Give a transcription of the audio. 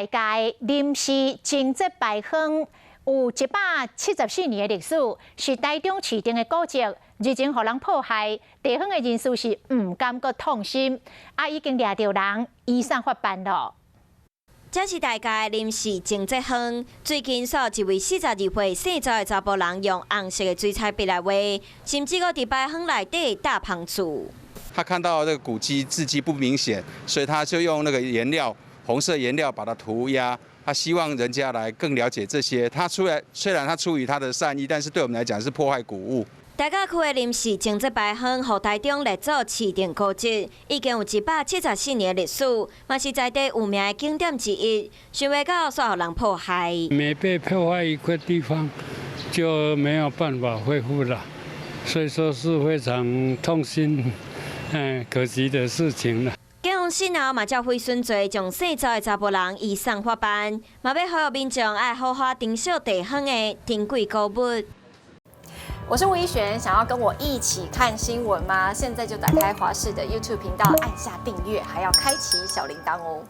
大街临时经济牌坊有174年的历史，是台中市定的古迹，日前互人破坏，地方的人士是唔甘阁痛心，已经抓到人，移送法办了。 这是大家临时经济坊，最近所一位42岁姓赵的查甫人用红色的水彩笔来画，甚至搁伫牌坊内底搭棚字。他看到这个古迹字迹不明显，所以他就用那个颜料，红色颜料把它涂鸦。他希望人家来更了解这些。虽然他出于他的善意，但是对我们来讲是破坏古物。 大家区的临时经济牌坊，互台中列作市定古迹，已经有174年的历史，嘛是在地有名的景点之一。想袂到煞互人破坏。每被破坏一块地方，就没有办法恢复了，所以说是非常痛心、可惜的事情了。 警方信后嘛，照毁损罪，将姓赵的查甫人移送法办，嘛要呼吁民众爱好好珍惜地方的珍贵古物。 我是吴依璇，想要跟我一起看新闻吗？现在就打开华视的 YouTube 频道，按下订阅，还要开启小铃铛哦。